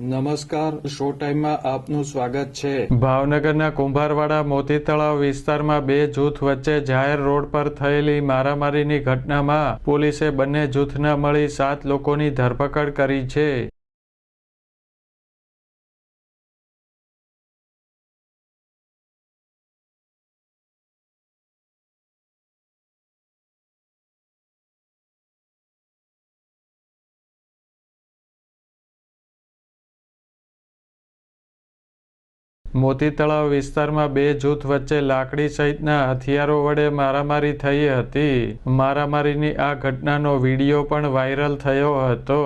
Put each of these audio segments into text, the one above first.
નમસ્કાર, શો ટાઈમમાં આપનું સ્વાગત છે। ભાવનગરના કુંભારવાડા મોતી તળાવ વિસ્તારમાં બે જૂથ વચ્ચે જાહેર રોડ પર થયેલી મારામારીની ઘટનામાં પોલીસે બંને જૂથના મળી 7 લોકોની ધરપકડ કરી છે। મોતી તળાવ વિસ્તારમાં બે જૂથ વચ્ચે લાકડી સહિતના હથિયારો વડે મારામારી થઈ હતી। મારામારીની આ ઘટનાનો વીડિયો પણ વાયરલ થયો હતો।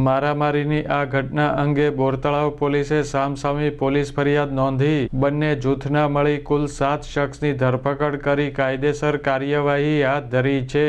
મારામારીની આ ઘટના અંગે બોરતળાવ પોલીસે સામસામી પોલીસ ફરિયાદ નોંધી બંને જૂથના મળી કુલ 7 શખ્સની ધરપકડ કરી કાયદેસર કાર્યવાહી હાથ ધરી છે।